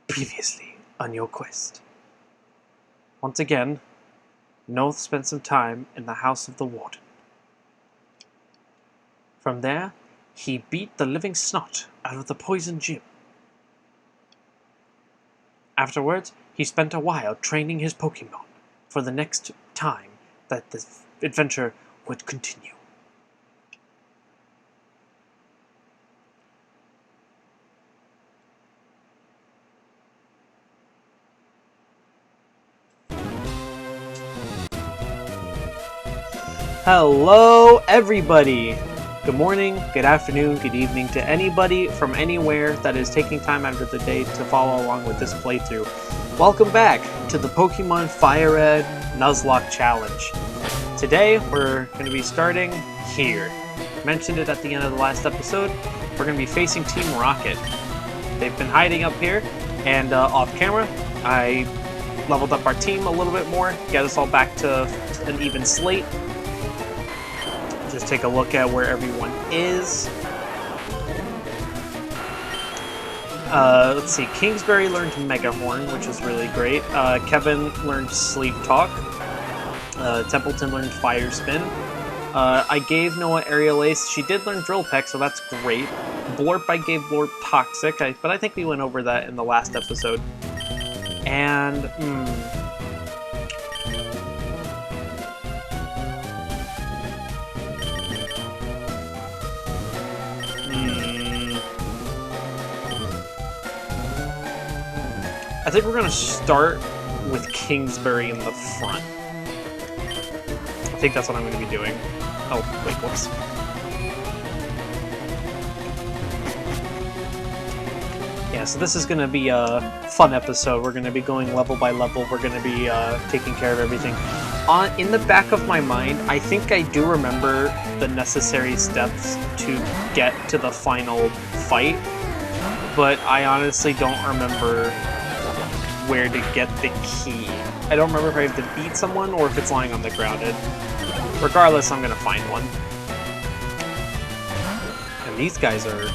Previously on your quest. Once again, Noth spent some time in the house of the warden. From there, he beat the living snot out of the poison gym. Afterwards, he spent a while training his Pokémon for the next time that the adventure would continue. Hello, everybody! Good morning, good afternoon, good evening to anybody from anywhere that is taking time out of the day to follow along with this playthrough. Welcome back to the Pokemon FireRed Nuzlocke Challenge. Today, we're going to be starting here. Mentioned it at the end of the last episode. We're going to be facing Team Rocket. They've been hiding up here, and off camera, I leveled up our team a little bit more, get us all back to an even slate. Just take a look at where everyone is. Let's see, Kingsbury learned Mega Horn, which is really great. Kevin learned Sleep Talk. Templeton learned Fire Spin. I gave Noah Aerial Ace. She did learn Drill Peck, so that's great. Blorp, I gave Blorp Toxic, but I think we went over that in the last episode. And, I think we're going to start with Kingsbury in the front. I think that's what I'm going to be doing. Oh, wait, whoops. Yeah, so this is going to be a fun episode. We're going to be going level by level. We're going to be taking care of everything. In the back of my mind, I think I do remember the necessary steps to get to the final fight, but I honestly don't remember where to get the key. I don't remember if I have to beat someone or if it's lying on the ground. Regardless, I'm gonna find one. And these guys are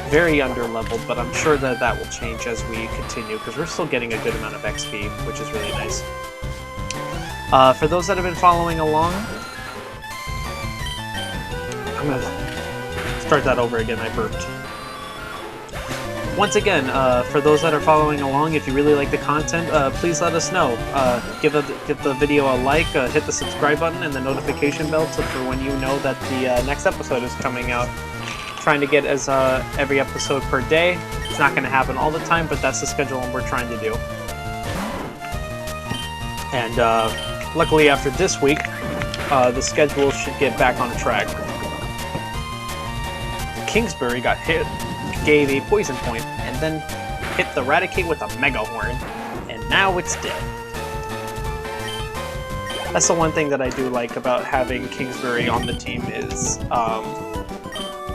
very under-leveled, but I'm sure that that will change as we continue, because we're still getting a good amount of XP, which is really nice. For those that have been following along, I'm gonna start that over again. I burped. Once again, for those that are following along, if you really like the content, please let us know. Give the video a like, hit the subscribe button and the notification bell for when you know that the next episode is coming out. Trying to get as every episode per day. It's not going to happen all the time, but that's the schedule we're trying to do. And luckily after this week, the schedule should get back on track. Kingsbury got hit, gave a poison point, and then hit the Raticate with a Mega Horn, and now it's dead. That's the one thing that I do like about having Kingsbury on the team is,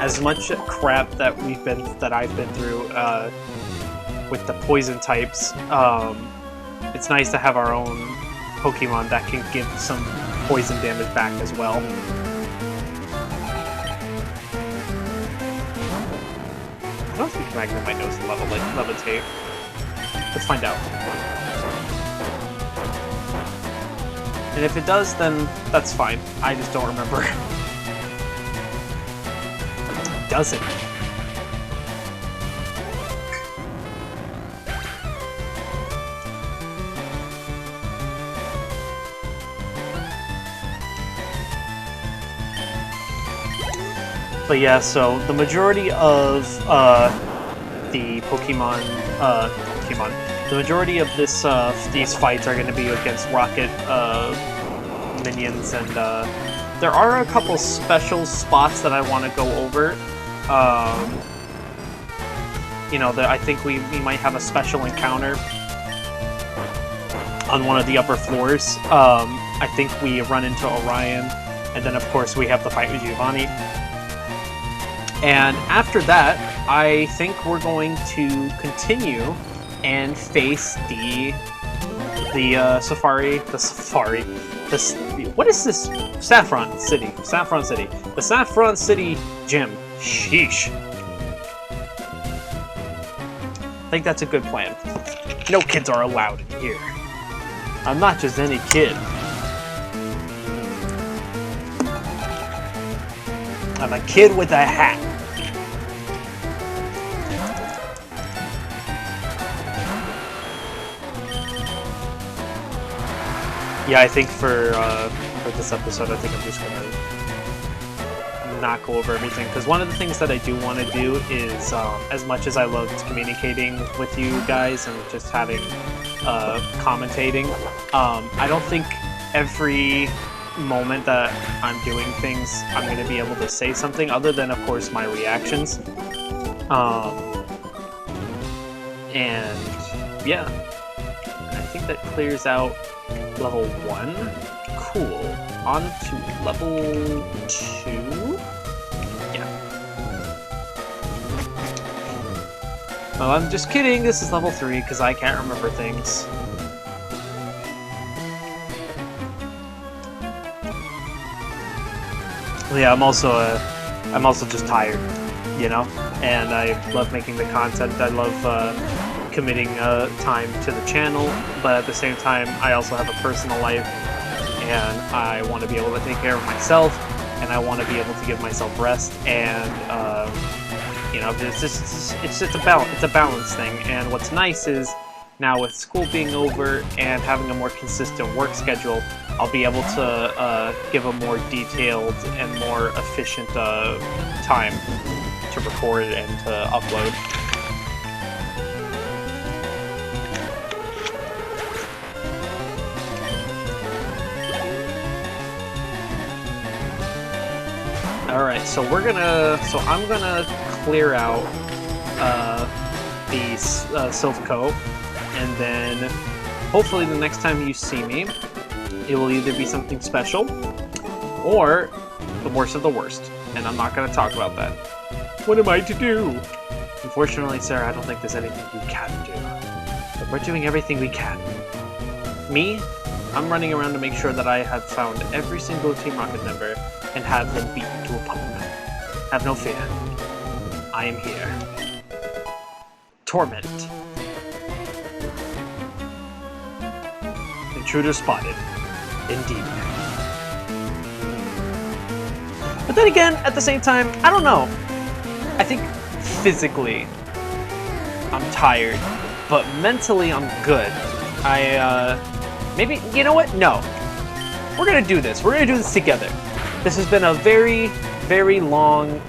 as much crap that I've been through with the poison types, it's nice to have our own Pokemon that can give some poison damage back as well. I don't think Magnum might know to levitate. Let's find out. And if it does, then that's fine. I just don't remember. Does it? But yeah, so the majority of the the majority of these fights are going to be against Rocket minions, and there are a couple special spots that I want to go over. You know, I think we might have a special encounter on one of the upper floors. I think we run into Orion, and then of course we have the fight with Giovanni. And after that, I think we're going to continue and face what is this? Saffron City. The Saffron City Gym. Sheesh. think that's a good plan. No kids are allowed in here. I'm not just any kid. I'm a kid with a hat. Yeah, I think for this episode, I think I'm just gonna not go over everything, because one of the things that I do want to do is, as much as I loved communicating with you guys and just having commentating, I don't think every moment that I'm doing things I'm going to be able to say something other than, of course, my reactions. And yeah, I think that clears out level 1. Cool. On to level 2. Yeah. Oh, I'm just kidding. This is level 3 because I can't remember things. Yeah, I'm also just tired, you know, and I love making the content. I love committing time to the channel, but at the same time, I also have a personal life, and I want to be able to take care of myself, and I want to be able to give myself rest, and you know, it's just a balance thing. And what's nice is now with school being over and having a more consistent work schedule, I'll be able to give a more detailed and more efficient time to record and to upload. Alright, so I'm gonna clear out the Silph Co, and then hopefully the next time you see me, it will either be something special or the worst of the worst, and I'm not going to talk about that. What am I to do? Unfortunately, Sarah, I don't think there's anything we can do, but we're doing everything we can. Me, I'm running around to make sure that I have found every single Team Rocket member and have them beaten to a pulp. Have no fear. I am here. Torment. Intruder spotted. Indeed. But then again, at the same time, I don't know. I think physically I'm tired, but mentally I'm good. Maybe, you know what? No. We're gonna do this. We're gonna do this together. This has been a very, very long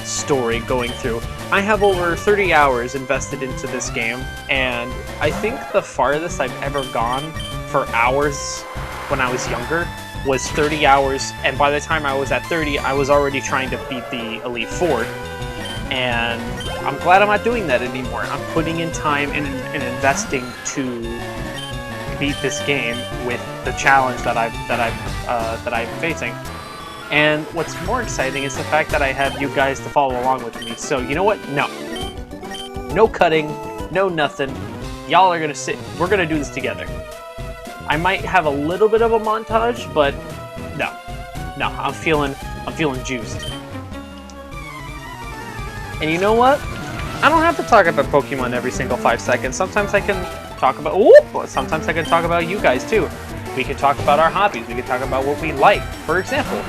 story going through. I have over 30 hours invested into this game, and I think the farthest I've ever gone for hours when I was younger was 30 hours, and by the time I was at 30, I was already trying to beat the Elite Four, and I'm glad I'm not doing that anymore. I'm putting in time and investing to beat this game with the challenge that I'm facing. And what's more exciting is the fact that I have you guys to follow along with me. So you know what? No cutting, no nothing. Y'all are gonna sit. We're gonna do this together. I might have a little bit of a montage, but no, I'm feeling juiced. And you know what? I don't have to talk about Pokemon every single 5 seconds. Sometimes I can talk about. Sometimes I can talk about you guys too. We can talk about our hobbies. We can talk about what we like. For example,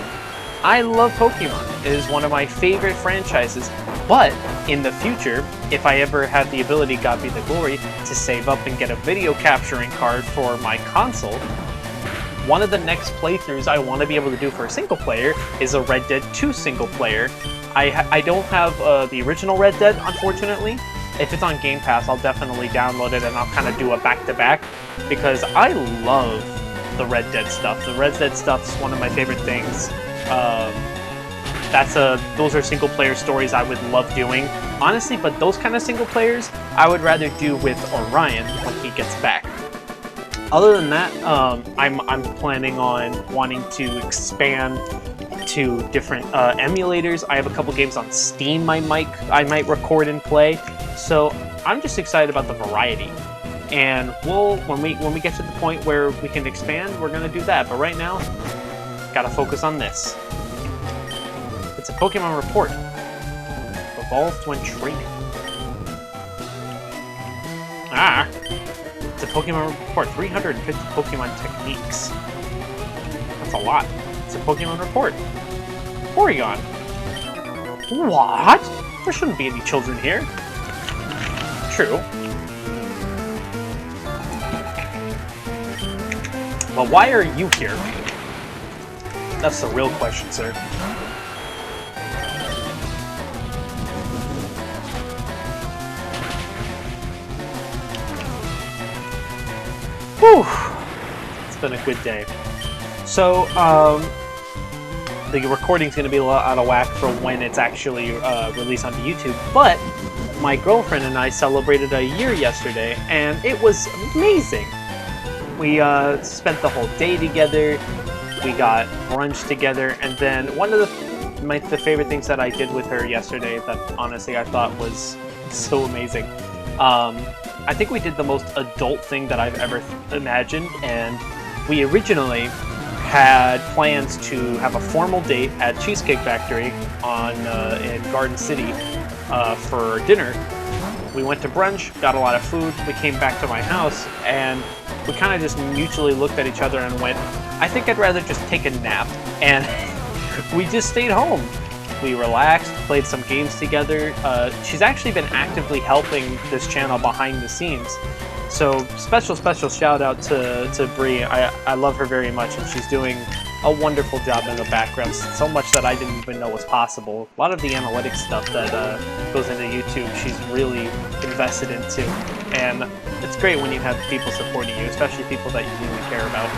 I love Pokemon. It is one of my favorite franchises. But in the future, if I ever have the ability, God be the glory, to save up and get a video capturing card for my console, one of the next playthroughs I want to be able to do for a single player is a Red Dead 2 single player. I don't have the original Red Dead, unfortunately. If it's on Game Pass, I'll definitely download it and I'll kind of do a back-to-back, because I love the Red Dead stuff. The Red Dead stuff is one of my favorite things. Those are single player stories I would love doing, honestly, but those kind of single players I would rather do with Orion when he gets back. Other than that, I'm planning on wanting to expand to different emulators. I have a couple games on Steam I might record and play, so I'm just excited about the variety. And when we get to the point where we can expand, we're gonna do that. But right now, gotta focus on this. It's a Pokemon report. Evolved when training. It's a Pokemon report. 350 Pokemon techniques. That's a lot. It's a Pokemon report. Orion. What? There shouldn't be any children here. True. But why are you here? That's the real question, sir. Whew. It's been a good day. So, the recording's going to be a lot out of whack for when it's actually released onto YouTube, but my girlfriend and I celebrated a year yesterday, and it was amazing. We spent the whole day together, we got brunch together, and then one of the favorite things that I did with her yesterday that honestly I thought was so amazing. I think we did the most adult thing that I've ever imagined, and we originally had plans to have a formal date at Cheesecake Factory in Garden City for dinner. We went to brunch, got a lot of food, we came back to my house, and we kind of just mutually looked at each other and went, I think I'd rather just take a nap, and we just stayed home. We relaxed, played some games together. She's actually been actively helping this channel behind the scenes. So special shout out to Bree. I love her very much, and she's doing a wonderful job in the background. So much that I didn't even know was possible. A lot of the analytics stuff that goes into YouTube, she's really invested into. And it's great when you have people supporting you, especially people that you really care about.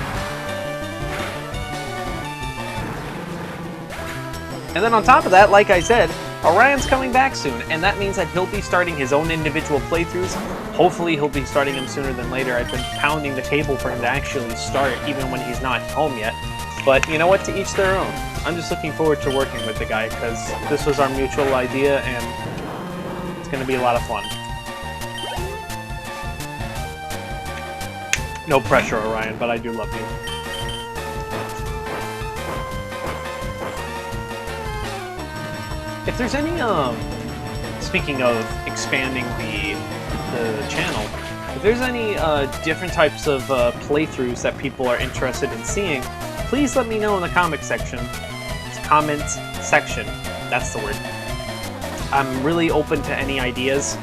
And then on top of that, like I said, Orion's coming back soon, and that means that he'll be starting his own individual playthroughs. Hopefully he'll be starting them sooner than later. I've been pounding the table for him to actually start, even when he's not home yet. But you know what, to each their own. I'm just looking forward to working with the guy, because this was our mutual idea, and it's going to be a lot of fun. No pressure, Orion, but I do love you. If there's any, speaking of expanding the channel, if there's any different types of playthroughs that people are interested in seeing, please let me know in the comments section. That's the word. I'm really open to any ideas.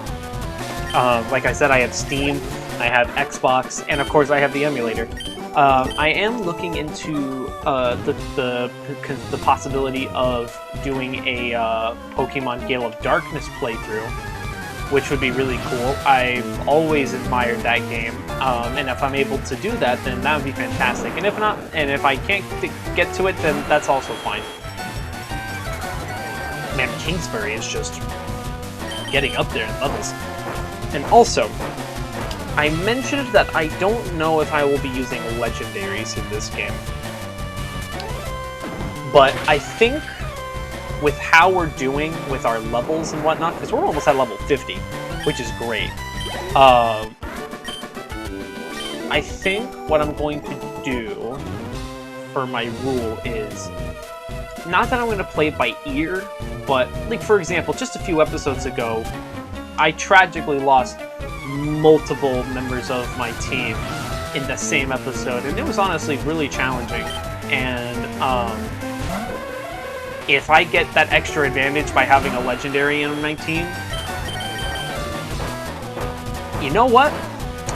Like I said, I have Steam, I have Xbox, and of course I have the emulator. I am looking into the possibility of doing a Pokemon Gale of Darkness playthrough, which would be really cool. I've always admired that game, and if I'm able to do that, then that would be fantastic. And if not, and if I can't get to it, then that's also fine. Man, Kingsbury is just getting up there in levels. And also, I mentioned that I don't know if I will be using legendaries in this game. But I think with how we're doing with our levels and whatnot, because we're almost at level 50, which is great. I think what I'm going to do for my rule is, not that I'm going to play it by ear, but like for example, just a few episodes ago, I tragically lost multiple members of my team in the same episode, and it was honestly really challenging. And if I get that extra advantage by having a legendary in my team, you know what?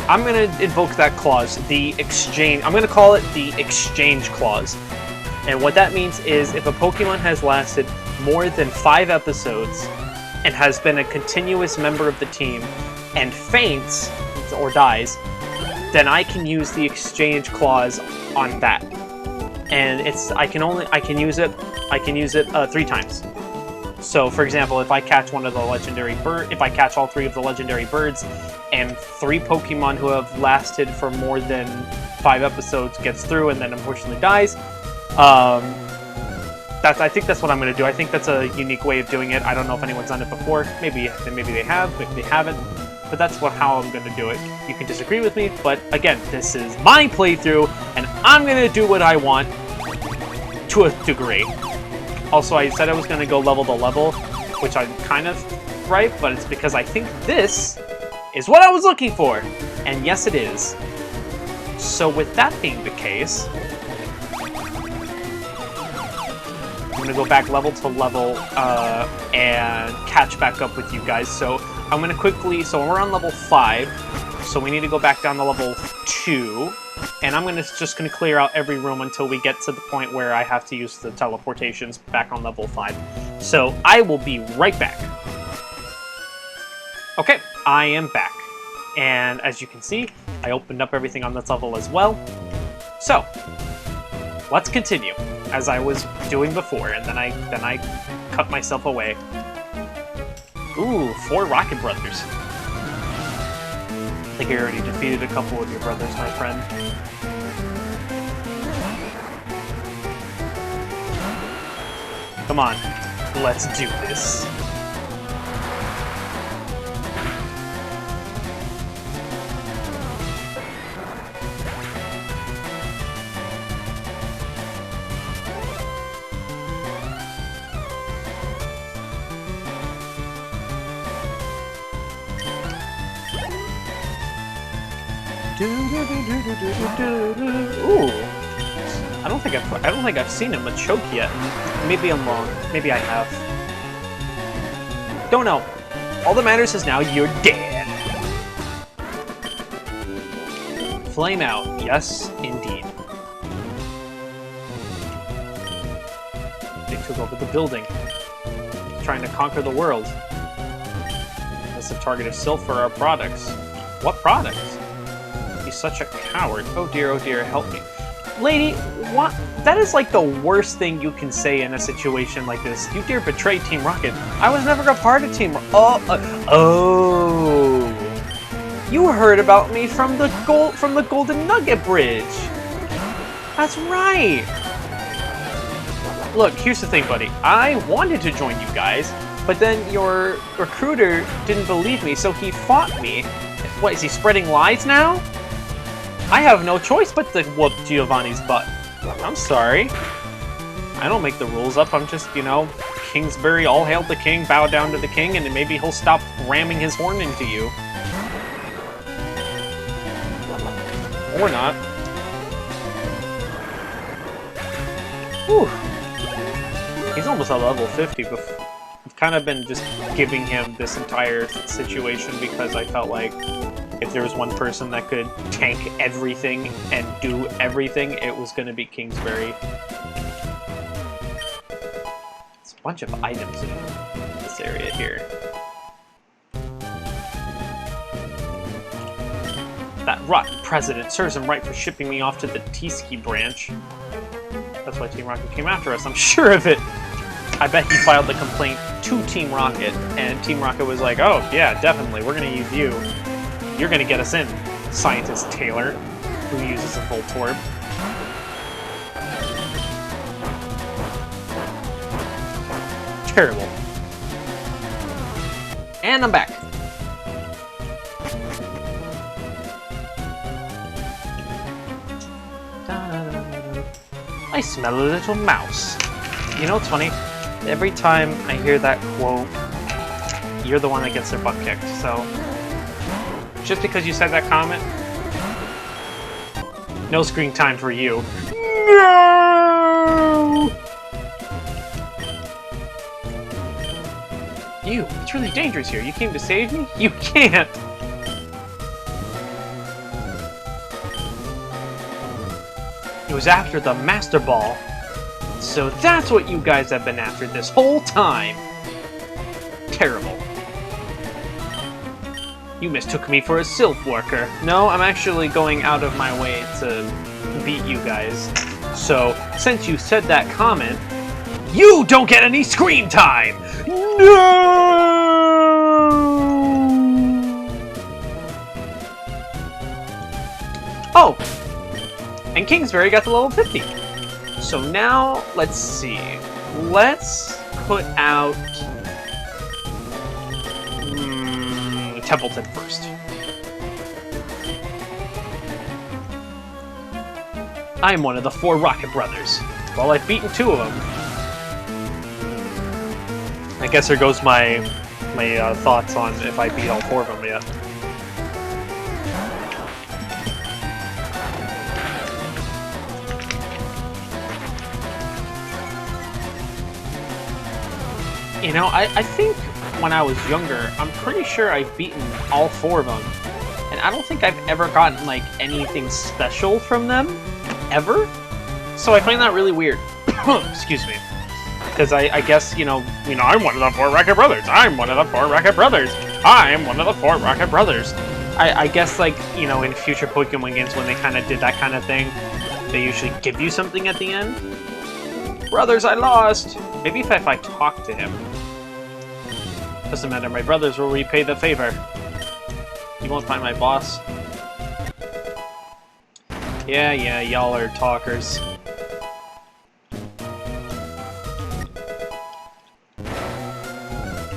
I'm gonna invoke that clause, the exchange. I'm gonna call it the exchange clause. And what that means is, if a Pokemon has lasted more than 5 episodes and has been a continuous member of the team and faints or dies, then I can use the exchange clause on that. And I can use it 3 times. So for example, if I catch one of the legendary if I catch all 3 of the legendary birds, and 3 Pokemon who have lasted for more than 5 episodes gets through and then unfortunately dies, I think that's what I'm going to do. I think that's a unique way of doing it. I don't know if anyone's done it before. Maybe they have, maybe they haven't. But that's how I'm going to do it. You can disagree with me, but again, this is my playthrough, and I'm going to do what I want to a degree. Also, I said I was going to go level to level, which I'm kind of right, but it's because I think this is what I was looking for. And yes, it is. So with that being the case, I'm going to go back level to level and catch back up with you guys. So I'm going to quickly... So we're on level 5, so we need to go back down to level 2. And I'm just going to clear out every room until we get to the point where I have to use the teleportations back on level 5. So I will be right back. Okay, I am back. And as you can see, I opened up everything on this level as well. So, let's continue, as I was doing before, and then I cut myself away. Ooh, 4 Rocket Brothers. I think you already defeated a couple of your brothers, my friend. Come on, let's do this. Ooh, I don't think I've seen him a choke yet. Maybe I'm wrong. Maybe I have. Don't know. All that matters is now you're dead. Flame out. Yes, indeed. They took over the building, trying to conquer the world. That's the target of Silph for our products. What products? He's such a coward. Oh dear, help me. Lady, what? That is like the worst thing you can say in a situation like this. You dare betray Team Rocket. I was never a part of Team Rocket. Oh. You heard about me from the Golden Nugget Bridge. That's right. Look, here's the thing, buddy. I wanted to join you guys, but then your recruiter didn't believe me, so he fought me. What, is he spreading lies now? I have no choice but to whoop Giovanni's butt. I'm sorry. I don't make the rules up. I'm just, you know, Kingsbury, all hail the king, bow down to the king, and then maybe he'll stop ramming his horn into you. Or not. Whew. He's almost at level 50 before. I've kind of been just giving him this entire situation because I felt like if there was one person that could tank everything and do everything, it was going to be Kingsbury. There's a bunch of items in this area here. That rotten president serves him right for shipping me off to the T-Ski branch. That's why Team Rocket came after us, I'm sure of it. I bet he filed the complaint to Team Rocket, and Team Rocket was like, oh, yeah, definitely, we're going to use you. You're going to get us in, Scientist Taylor, who uses a Voltorb. Terrible. And I'm back. I smell a little mouse. You know what's funny? Every time I hear that quote, you're the one that gets their butt kicked, so... Just because you said that comment, no screen time for you. No! You, it's really dangerous here. You came to save me? You can't! It was after the Master Ball. So that's what you guys have been after this whole time. Terrible. You mistook me for a Silph worker. No, I'm actually going out of my way to beat you guys. So, since you said that comment, you don't get any screen time! No! Oh! And Kingsbury got to level 50. So now, let's see. Let's put out... Templeton first. I am one of the 4 Rocket Brothers. Well, I've beaten 2 of them. I guess there goes my thoughts on if I beat all 4 of them yet. You know, I think when I was younger, I'm pretty sure I've beaten all 4 of them. And I don't think I've ever gotten, like, anything special from them. Ever. So I find that really weird. Excuse me. Because I guess, you know, I'm one of the 4 Rocket Brothers. I'm one of the 4 Rocket Brothers. I'm one of the 4 Rocket Brothers. I guess, like, you know, in future Pokemon games, when they kind of did that kind of thing, they usually give you something at the end. Brothers, I lost! Maybe if I talk to him. Doesn't matter, my brothers will repay the favor. You won't find my boss. Yeah, y'all are talkers.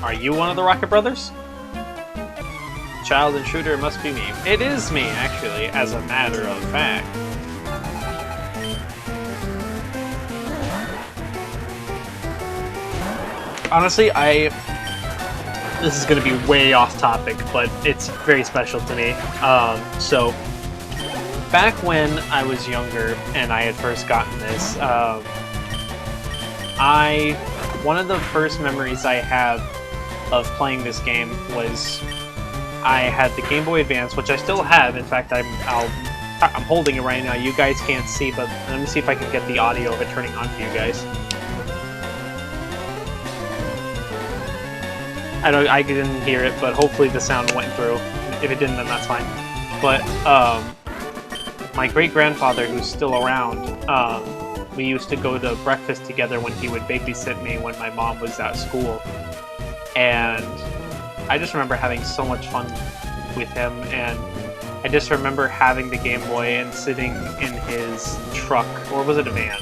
Are you one of the Rocket Brothers? Child intruder, must be me. It is me, actually, as a matter of fact. Honestly, this is going to be way off topic, but it's very special to me. So, back when I was younger and I had first gotten this, one of the first memories I have of playing this game was I had the Game Boy Advance, which I still have. In fact, I'm holding it right now. You guys can't see, but let me see if I can get the audio of it turning on for you guys. I didn't hear it, but hopefully the sound went through. If it didn't, then that's fine. But my great-grandfather, who's still around, we used to go to breakfast together when he would babysit me when my mom was at school. And I just remember having so much fun with him, and I just remember having the Game Boy and sitting in his truck, or was it a van?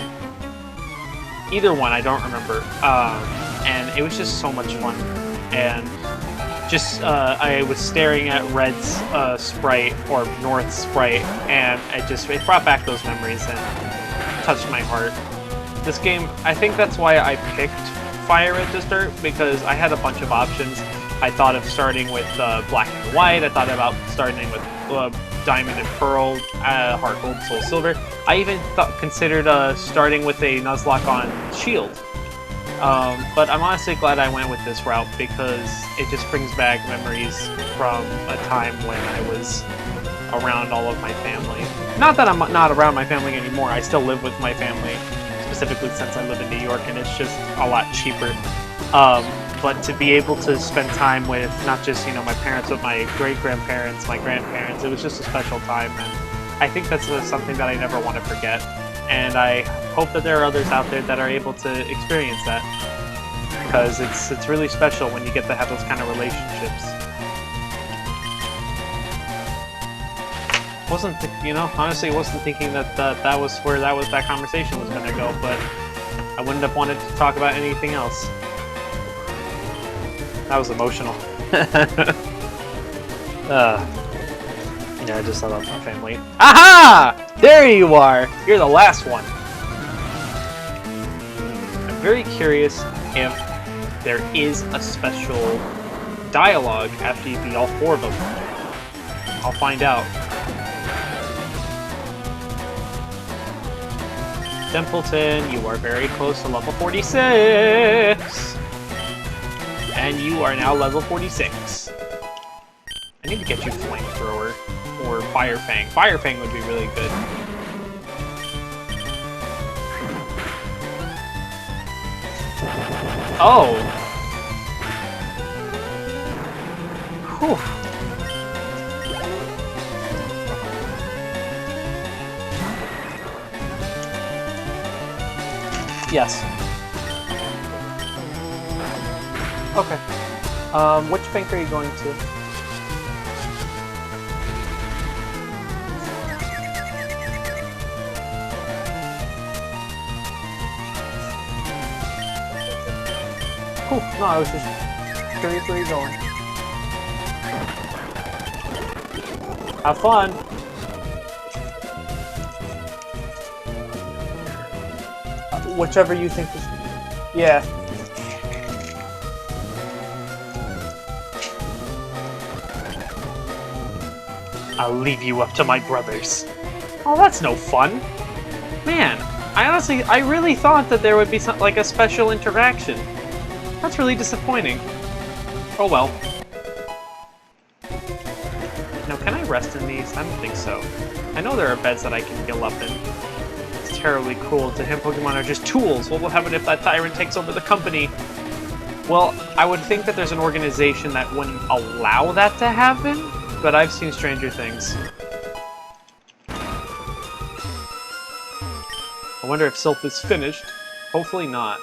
Either one, I don't remember. And it was just so much fun. And just, I was staring at Red's sprite, or North's sprite, and it brought back those memories and touched my heart. This game, I think that's why I picked FireRed to start, because I had a bunch of options. I thought of starting with Black and White, I thought about starting with Diamond and Pearl, Heart Gold, Soul Silver. I even considered starting with a Nuzlocke on Shield. But I'm honestly glad I went with this route, because it just brings back memories from a time when I was around all of my family. Not that I'm not around my family anymore, I still live with my family, specifically since I live in New York and it's just a lot cheaper. But to be able to spend time with not just, you know, my parents, but my great-grandparents, my grandparents, it was just a special time, and I think that's something that I never want to forget. And I hope that there are others out there that are able to experience that, because it's really special when you get to have those kind of relationships. Honestly, wasn't thinking that that was where that conversation was going to go, but I wouldn't have wanted to talk about anything else. That was emotional. Yeah, I just thought about my family. Aha! There you are! You're the last one. I'm very curious if there is a special dialogue after you beat all 4 of them. I'll find out. Templeton, you are very close to level 46! And you are now level 46. I need to get you Flamethrower or Fire Fang. Fire Fang would be really good. Oh! Whew. Yes. Okay. Which bank are you going to? Cool. No, I was just curious where you're going. Have fun! Whichever you think is... Yeah. I'll leave you up to my brothers. Oh, that's no fun. Man, I really thought that there would be like a special interaction. That's really disappointing. Oh well. Now, can I rest in these? I don't think so. I know there are beds that I can heal up in. It's terribly cruel. To him, Pokemon are just tools. What will happen if that tyrant takes over the company? Well, I would think that there's an organization that wouldn't allow that to happen, but I've seen stranger things. I wonder if Silph is finished. Hopefully not.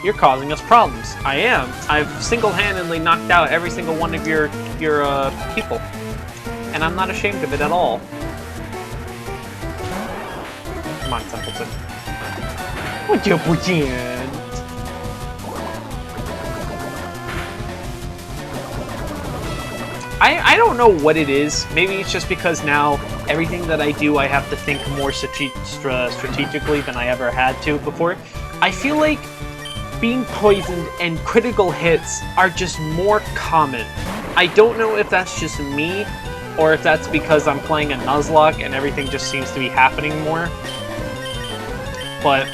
You're causing us problems. I am. I've single-handedly knocked out every single one of your people. And I'm not ashamed of it at all. Come on, Templeton. What's up with you? I don't know what it is. Maybe it's just because now everything that I do, I have to think more strategically than I ever had to before. I feel like being poisoned and critical hits are just more common. I don't know if that's just me, or if that's because I'm playing a Nuzlocke and everything just seems to be happening more. But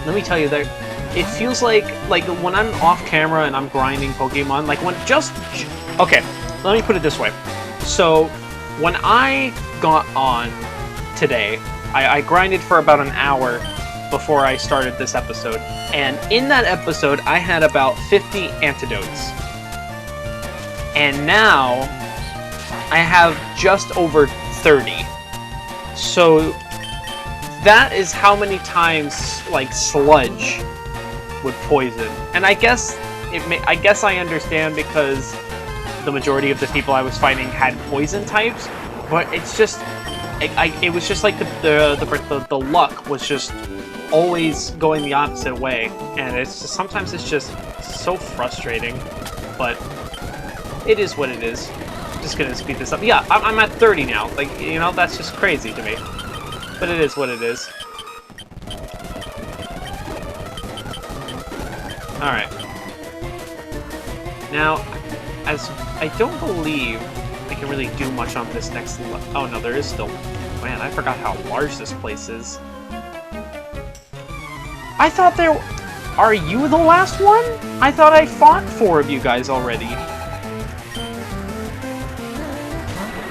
let me tell you that it feels like when I'm off camera and I'm grinding Pokemon, like when okay, let me put it this way. So when I got on today, I grinded for about an hour before I started this episode, and in that episode I had about 50 antidotes, and now I have just over 30. So that is how many times like sludge would poison. And I guess I understand because the majority of the people I was fighting had poison types, but it's just it was just like the luck was just always going the opposite way, and it's just, sometimes it's just so frustrating, but it is what it is. I'm just gonna speed this up. Yeah, I'm at 30 now. Like, you know, that's just crazy to me, but it is what it is. All right. Now, as I don't believe I can really do much on this next level. Oh no, there is still. Man, I forgot how large this place is. I thought there... Are you the last one? I thought I fought 4 of you guys already.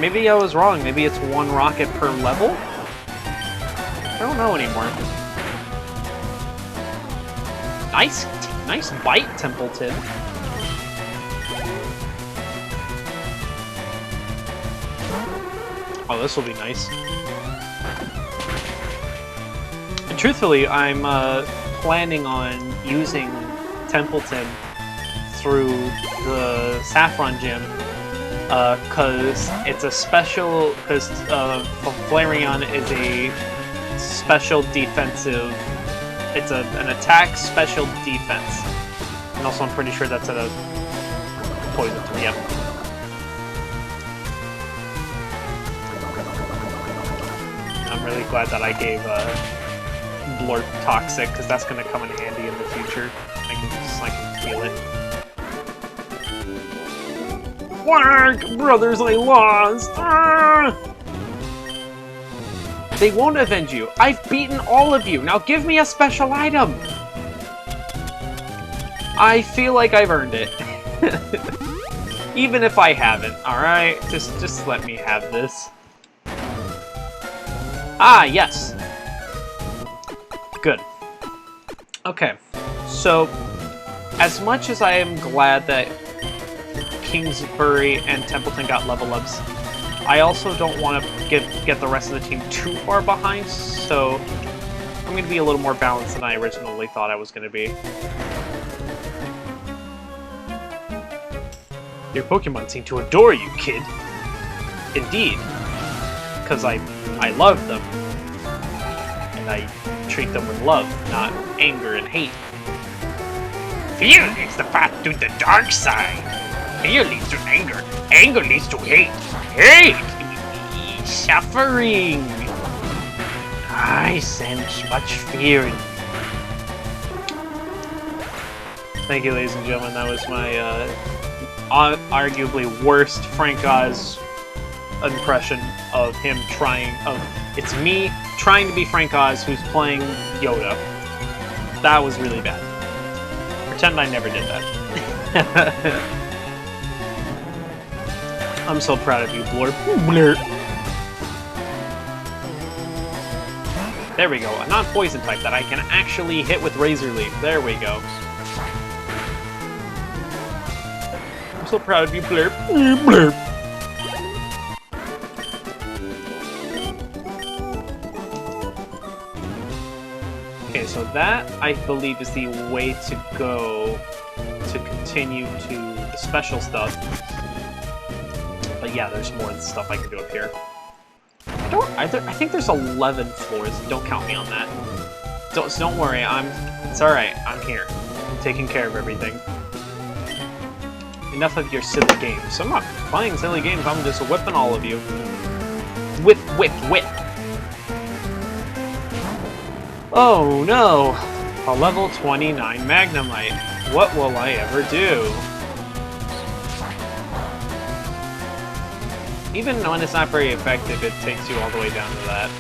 Maybe I was wrong. Maybe it's 1 rocket per level? I don't know anymore. Nice bite, Templeton. Oh, this will be nice. And truthfully, I'm planning on using Templeton through the Saffron Gym, because it's a special, because Flareon is a special defensive, it's an attack special defense. And also I'm pretty sure that's a poison, yeah. I'm really glad that I gave Blurp Toxic, because that's going to come in handy in the future. I can feel it. Quack! Brothers, I lost! Ah! They won't avenge you. I've beaten all of you. Now give me a special item! I feel like I've earned it. Even if I haven't, alright? Just let me have this. Ah, yes. Good. Okay, so as much as I am glad that Kingsbury and Templeton got level ups, I also don't want to get the rest of the team too far behind, so I'm going to be a little more balanced than I originally thought I was going to be. Your Pokemon seem to adore you, kid. Indeed. Because I love them. And I treat them with love, not anger and hate. Fear is the path to the dark side. Fear leads to anger. Anger leads to hate. Hate! Suffering! I sense much fear in you. Thank you, ladies and gentlemen. That was my arguably worst Frank Oz impression of him it's me trying to be Frank Oz who's playing Yoda. That was really bad. pretend I never did that. I'm so proud of you, Blurp. Blurp. There we go, a non-poison type that I can actually hit with Razor Leaf. There we go. I'm so proud of you, Blurp. Blurp. Okay, so that, I believe, is the way to go to continue to the special stuff. But yeah, there's more stuff I can do up here. I think there's 11 floors. Don't count me on that. Don't worry. It's all right. I'm here. I'm taking care of everything. Enough of your silly games. I'm not playing silly games. I'm just whipping all of you. Whip, whip, whip. Oh no! A level 29 Magnemite. What will I ever do? Even when it's not very effective, it takes you all the way down to that.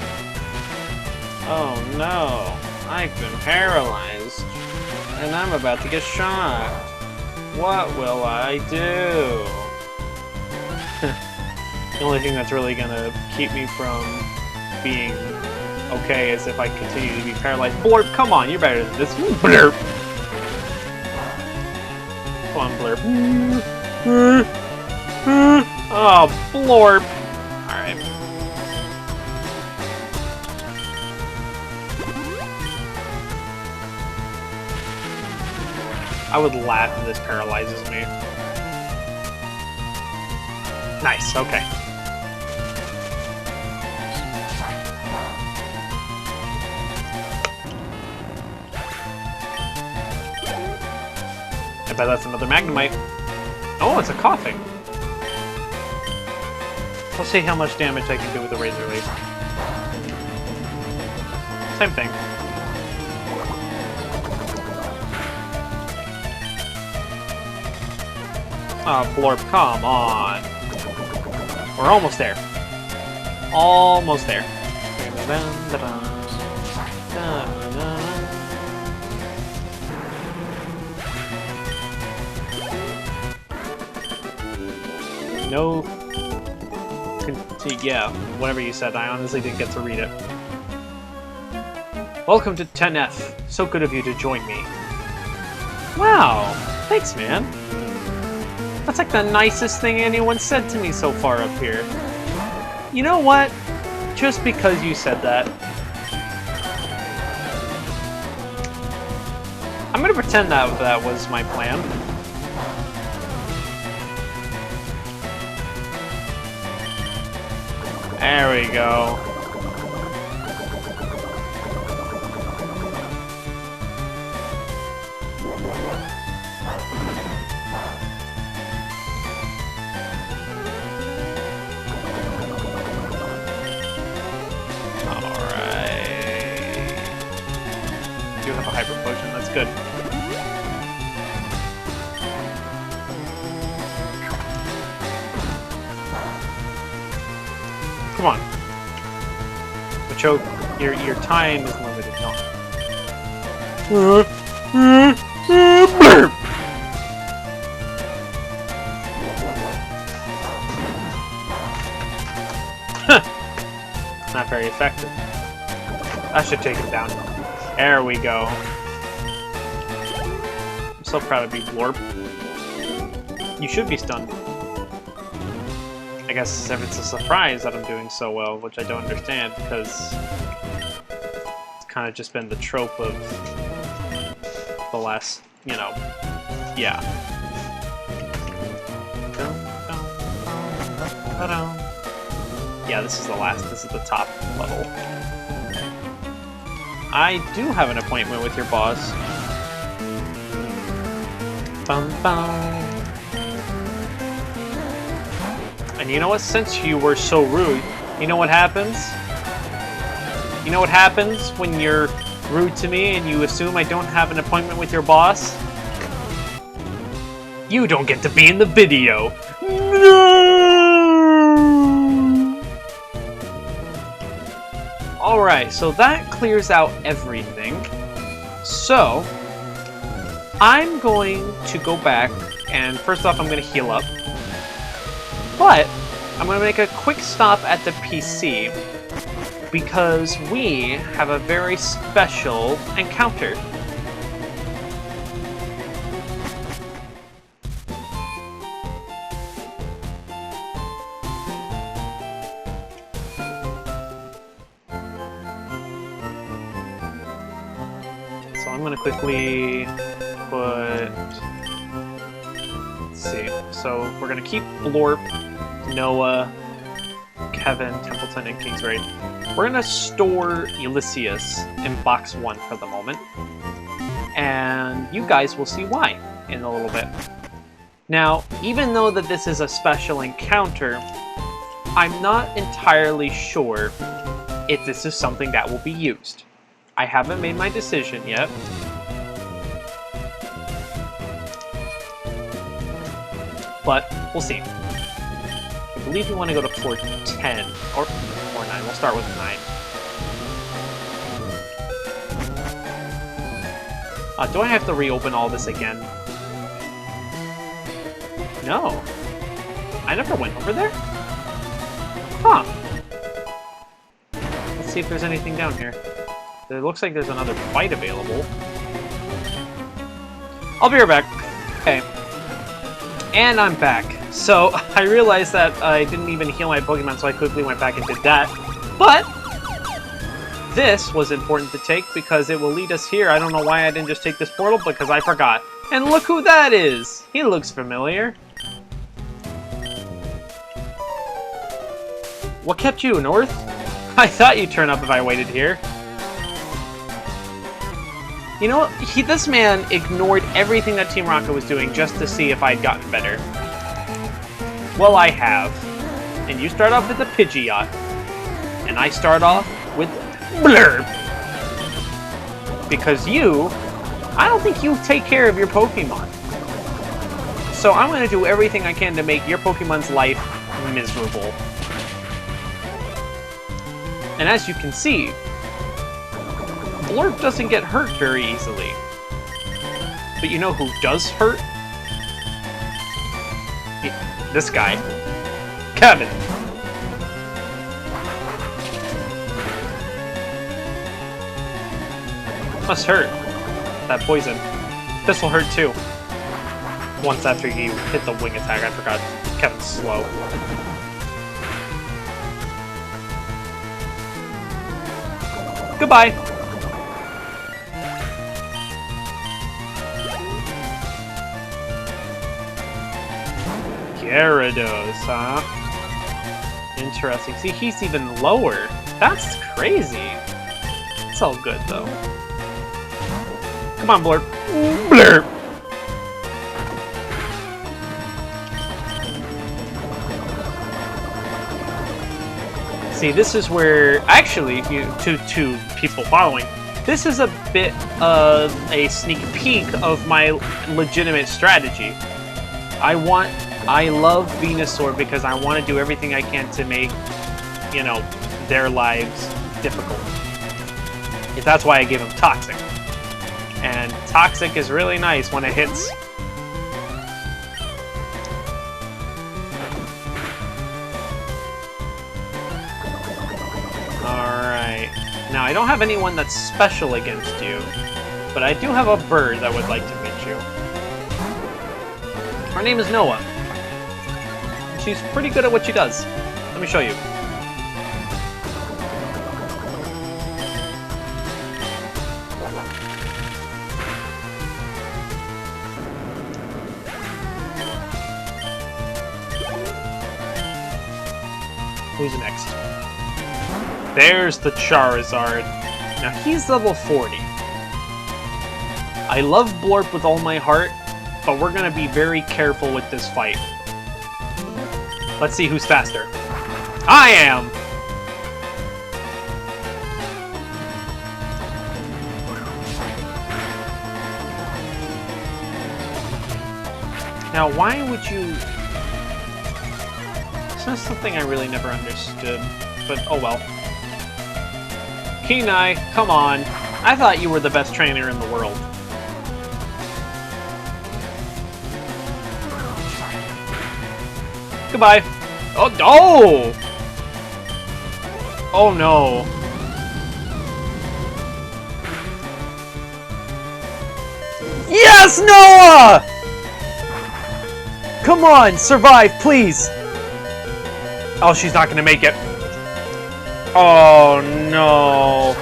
Oh no, I've been paralyzed, and I'm about to get shocked. What will I do? The only thing that's really gonna keep me from being okay is if I continue to be paralyzed. Blurp, come on, you're better than this. Blurp! Come on, Blurp. Oh, Blorp! Alright. I would laugh if this paralyzes me. Nice, okay. I bet that's another Magnemite. Oh, it's a coughing. We'll see how much damage I can do with the Razor Leaf. Same thing. Oh, Blorp, come on. We're almost there. Almost there. No. Yeah, whatever you said, I honestly didn't get to read it. Welcome to 10F. So good of you to join me. Wow, thanks, man. That's like the nicest thing anyone said to me so far up here. You know what? Just because you said that, I'm gonna pretend that that was my plan. There we go. Do have a hyper potion, that's good. Come on. Machoke, your time is limited, don't. Not very effective. I should take him down. There we go. I'm so proud of you, Blorp. You should be stunned. I guess if it's a surprise that I'm doing so well, which I don't understand, because it's kind of just been the trope of the last, you know, yeah. Yeah, this is the last, this is the top level. I do have an appointment with your boss. Bum, bum. And you know what? Since you were so rude, you know what happens? You know what happens when you're rude to me and you assume I don't have an appointment with your boss? You don't get to be in the video. No! Alright, so that clears out everything. So, I'm going to go back, and first off, I'm going to heal up. But I'm going to make a quick stop at the PC, because we have a very special encounter. So I'm going to quickly put... Let's see. So we're going to keep Blorp, Noah, Kevin, Templeton, and Kingsbury. We're going to store Ulysses in box 1 for the moment. And you guys will see why in a little bit. Now, even though that this is a special encounter, I'm not entirely sure if this is something that will be used. I haven't made my decision yet. But we'll see. I believe you want to go to floor 10 or 9. We'll start with 9. Do I have to reopen all this again? No. I never went over there? Huh. Let's see if there's anything down here. It looks like there's another fight available. I'll be right back. Okay. And I'm back. So, I realized that I didn't even heal my Pokemon, so I quickly went back and did that. But this was important to take because it will lead us here. I don't know why I didn't just take this portal, because I forgot. And look who that is! He looks familiar. What kept you, North? I thought you'd turn up if I waited here. You know, this man ignored everything that Team Rocket was doing just to see if I'd gotten better. Well, I have. And you start off with the Pidgeot. And I start off with Blurb. Because I don't think you take care of your Pokemon. So I'm going to do everything I can to make your Pokemon's life miserable. And as you can see, Blurb doesn't get hurt very easily. But you know who does hurt? This guy. Kevin. Must hurt. That poison. This will hurt too. Once after you hit the wing attack, I forgot Kevin's slow. Goodbye. Gyarados, huh? Interesting. See, he's even lower. That's crazy. It's all good, though. Come on, Blurp. Blurp! See, this is where... Actually, to people following, this is a bit of a sneak peek of my legitimate strategy. I love Venusaur because I want to do everything I can to make, you know, their lives difficult. That's why I give them Toxic. And Toxic is really nice when it hits. Alright. Now, I don't have anyone that's special against you, but I do have a bird that would like to meet you. Her name is Noah. She's pretty good at what she does. Let me show you. Who's next? There's the Charizard. Now he's level 40. I love Blorp with all my heart, but we're gonna be very careful with this fight. Let's see who's faster. I am! Now, why would you... This is something I really never understood, but oh well. Kenai, come on. I thought you were the best trainer in the world. Goodbye. Oh, no! Oh, no. Yes, Noah! Come on, survive, please. Oh, she's not gonna make it. Oh, no.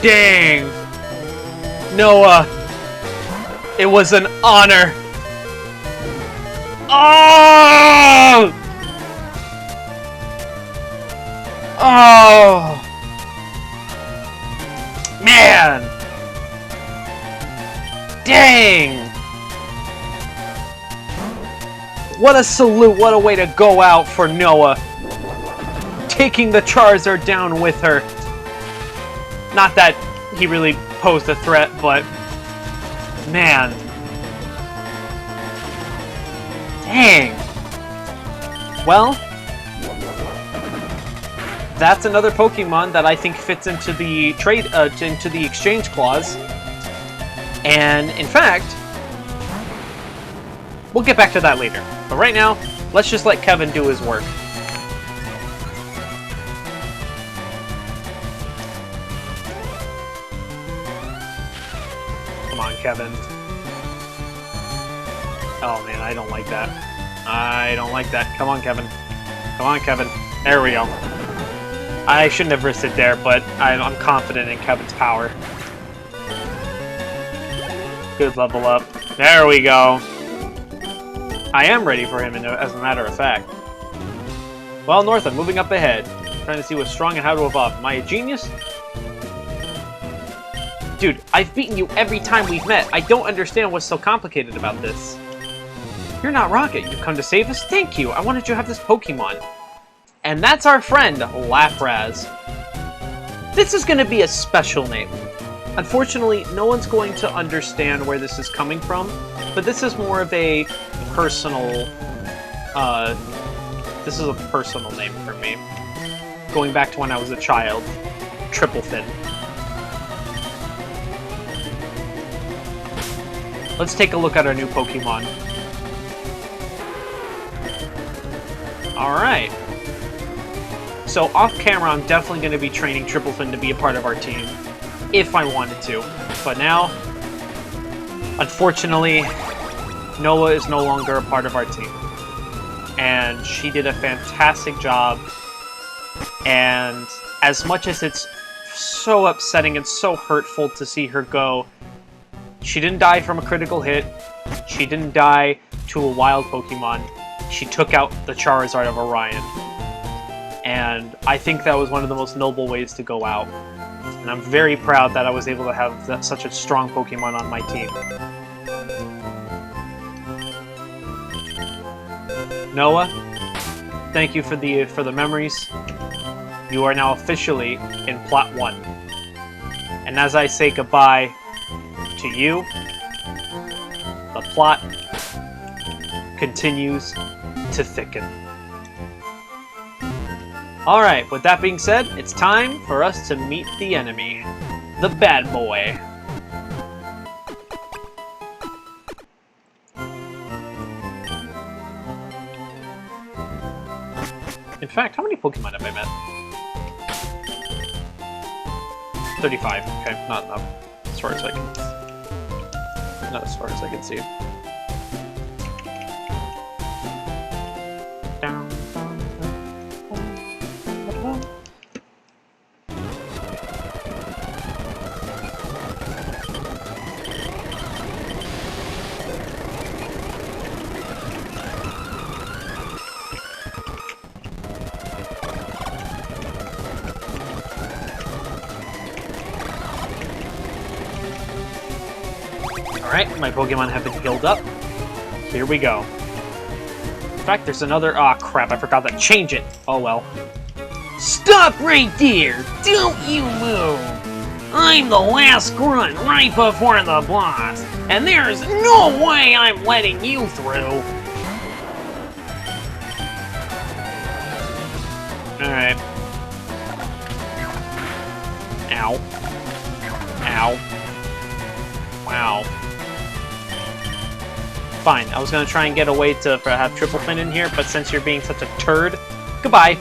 Dang. Noah. It was an honor. Oh! Oh! Man! Dang! What a salute, what a way to go out for Noah. Taking the Charizard down with her. Not that he really posed a threat, but... Man. Dang. Well, that's another Pokemon that I think fits into the into the exchange clause. And in fact, we'll get back to that later. But right now, let's just let Kevin do his work. Come on, Kevin. Oh man, I don't like that. I don't like that. Come on, Kevin. Come on, Kevin. There we go. I shouldn't have risked it there, but I'm confident in Kevin's power. Good level up. There we go. I am ready for him, as a matter of fact. Well, Northam, moving up ahead. Trying to see what's strong and how to evolve. Am I a genius? Dude, I've beaten you every time we've met. I don't understand what's so complicated about this. You're not Rocket. You've come to save us? Thank you. I wanted you to have this Pokemon. And that's our friend, Lapras. This is going to be a special name. Unfortunately, no one's going to understand where this is coming from, but this is more of a personal, this is a personal name for me. Going back to when I was a child. Triple Fin. Let's take a look at our new Pokemon. Alright. So, off camera, I'm definitely going to be training Triple Fin to be a part of our team. If I wanted to. But now, unfortunately, Noah is no longer a part of our team. And she did a fantastic job. And as much as it's so upsetting and so hurtful to see her go, she didn't die from a critical hit. She didn't die to a wild Pokemon. She took out the Charizard of Orion. And I think that was one of the most noble ways to go out. And I'm very proud that I was able to have such a strong Pokemon on my team. Noah, thank you for the memories. You are now officially in Plot 1. And as I say goodbye to you, the plot continues to thicken. Alright, with that being said, it's time for us to meet the enemy. The bad boy. In fact, how many Pokemon have I met? 35. Okay, not enough. As far as I can... Not as far as I can see. Down. Alright, my Pokemon have been healed up. Here we go. In fact, there's another... Aw, crap, I forgot to change it. Oh, well. Stop right there! Don't you move! I'm the last grunt right before the boss, and there's no way I'm letting you through! Alright. Ow. Ow. Wow. Fine, I was gonna try and get a way to have Triple Fin in here, but since you're being such a turd, goodbye.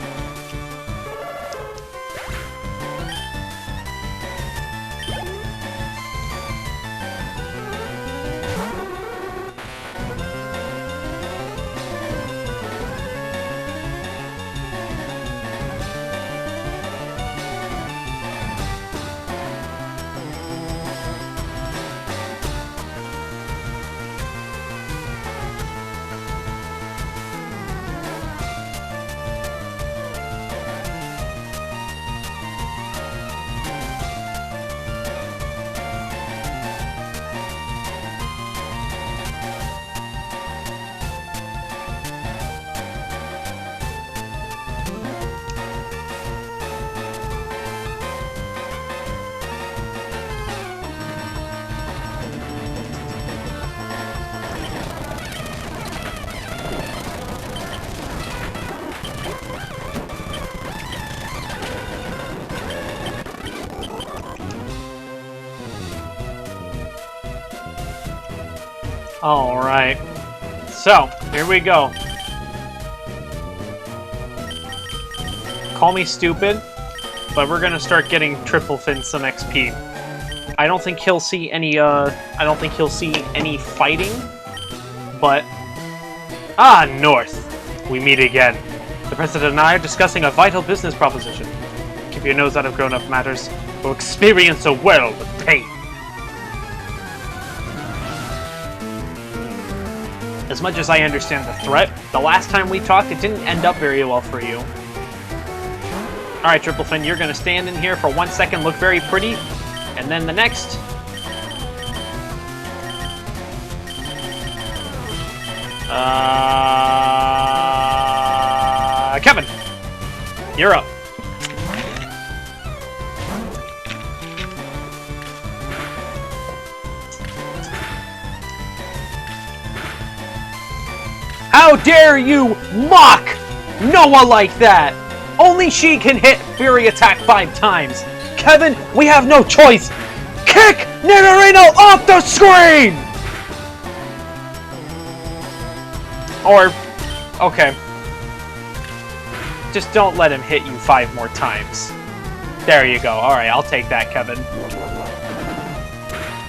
Alright, so, here we go. Call me stupid, but we're gonna start getting Triple Fin some XP. I don't think he'll see any, fighting, but... Ah, North! We meet again. The President and I are discussing a vital business proposition. Keep your nose out of grown-up matters. We'll experience a world of pain. As much as I understand the threat, the last time we talked, it didn't end up very well for you. Alright, Triple Fin, you're gonna stand in here for 1 second, look very pretty, and then the next... Kevin! You're up. How dare you mock Noah like that? Only she can hit Fury Attack 5 times. Kevin, we have no choice. Kick Nidorino off the screen! Or, okay. Just don't let him hit you 5 more times. There you go. Alright, I'll take that, Kevin.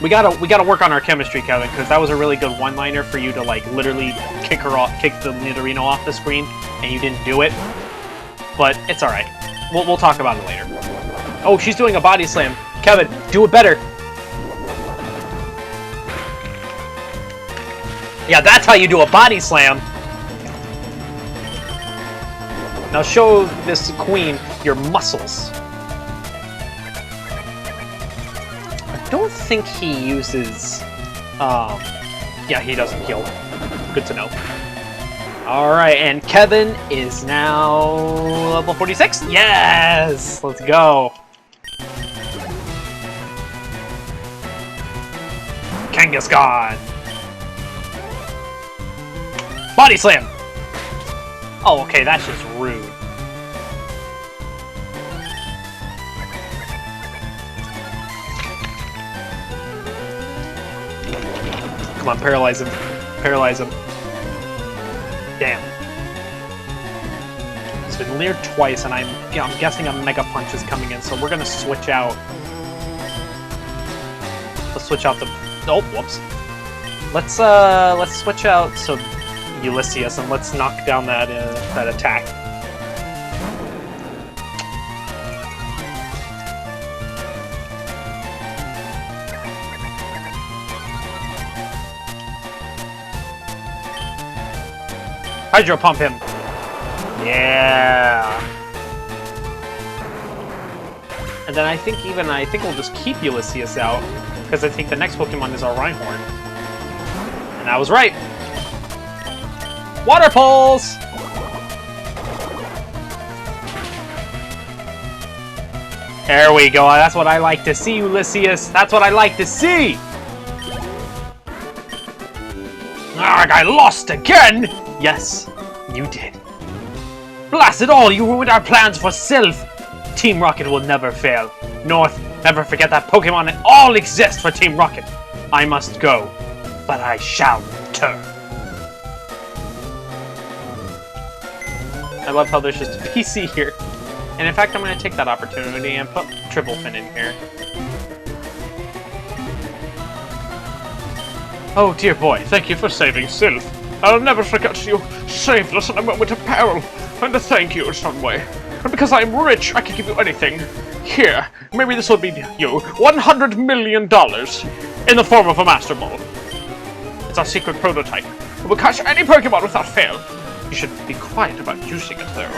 We gotta work on our chemistry, Kevin, because that was a really good one-liner for you to, like, literally kick the Nidorino off the screen, and you didn't do it. But it's alright. We'll talk about it later. Oh, she's doing a body slam. Kevin, do it better. Yeah, that's how you do a body slam. Now show this queen your muscles. I don't think he uses... yeah, he doesn't heal. Good to know. Alright, and Kevin is now level 46? Yes! Let's go. Kangaskhan! Body slam! Oh, okay, that's just rude. Come on, paralyze him. Paralyze him. Damn. He's been leered twice, and I'm guessing a Mega Punch is coming in, so we're gonna switch out. Let's switch out the... Oh, whoops. Let's switch out so Ulysses, and let's knock down that that attack. Hydro Pump him! Yeah! And then I think we'll just keep Ulysses out, because I think the next Pokemon is our Rhyhorn. And I was right! Water Pulse! There we go, that's what I like to see, Ulysses! That's what I like to see! Arrgh, I lost again! Yes, you did. Blast it all, you ruined our plans for Silph! Team Rocket will never fail. North, never forget that Pokemon all exist for Team Rocket. I must go, but I shall return. I love how there's just a PC here. And in fact, I'm going to take that opportunity and put Triplefin in here. Oh dear boy, thank you for saving Silph. I'll never forget you saved us in a moment of peril, and to thank you in some way. And because I'm rich, I can give you anything. Here, maybe this will be you. $100 million in the form of a Master Ball. It's our secret prototype. It will catch any Pokemon without fail. You should be quiet about using it, though.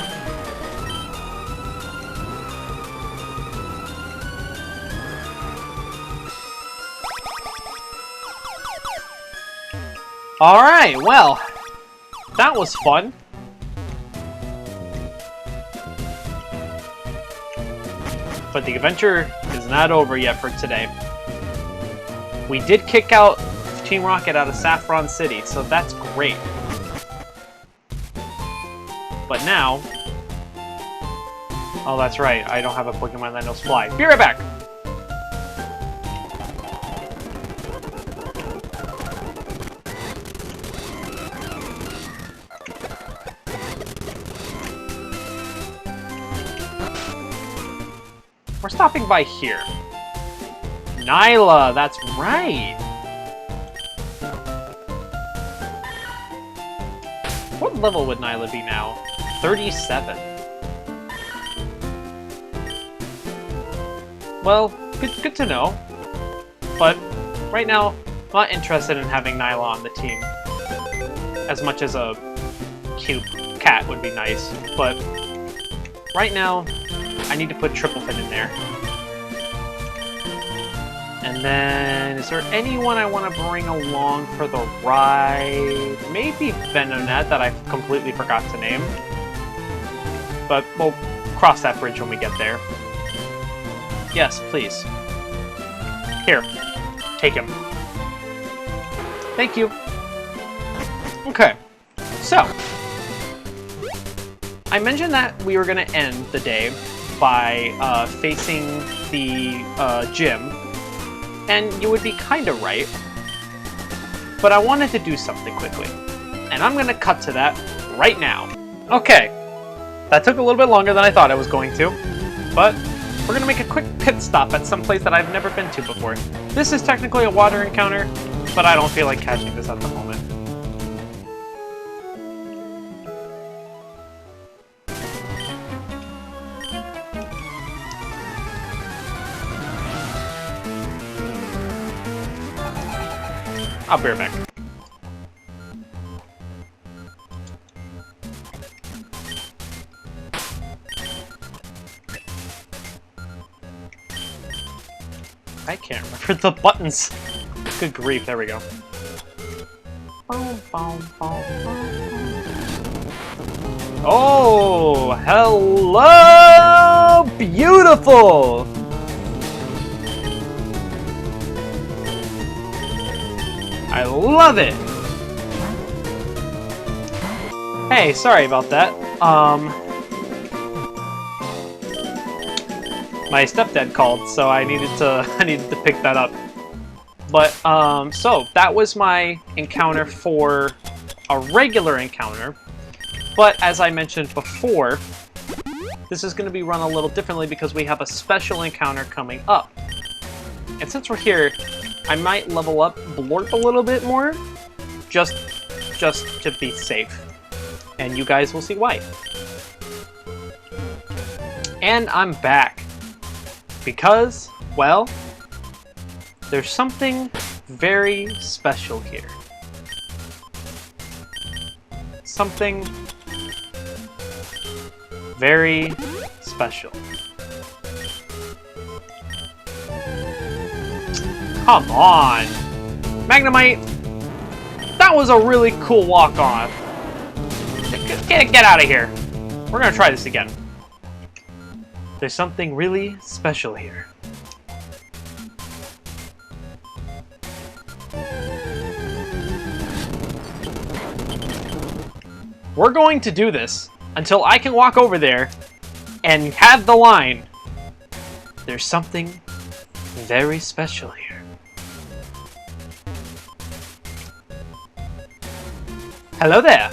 Alright, well, that was fun. But the adventure is not over yet for today. We did kick out Team Rocket out of Saffron City, so that's great. But now... Oh, that's right, I don't have a Pokemon that knows Fly. Be right back! We're stopping by here. Nyla, that's right! What level would Nyla be now? 37. Well, good to know. But right now, I'm not interested in having Nyla on the team. As much as a cute cat would be nice. But right now, I need to put Triplefin in there. And then, is there anyone I want to bring along for the ride? Maybe Venonat, that I completely forgot to name. But we'll cross that bridge when we get there. Yes, please. Here, take him. Thank you. Okay, so I mentioned that we were going to end the day by facing the gym, and you would be kind of right, but I wanted to do something quickly, and I'm going to cut to that right now. Okay, that took a little bit longer than I thought it was going to, but we're going to make a quick pit stop at some place that I've never been to before. This is technically a water encounter, but I don't feel like catching this at the moment. I'll be right back. I can't remember the buttons. Good grief, there we go. Oh, hello, beautiful! I love it! Hey, sorry about that. My stepdad called, so I needed to pick that up. But so that was my encounter for a regular encounter. But as I mentioned before, this is going to be run a little differently because we have a special encounter coming up. And since we're here, I might level up Blorp a little bit more, just to be safe. And you guys will see why. And I'm back. Because, well, there's something very special here. Something very special. Come on! Magnemite! That was a really cool walk-on. Get out of here. We're gonna try this again. There's something really special here. We're going to do this until I can walk over there and have the line. There's something very special here. Hello there.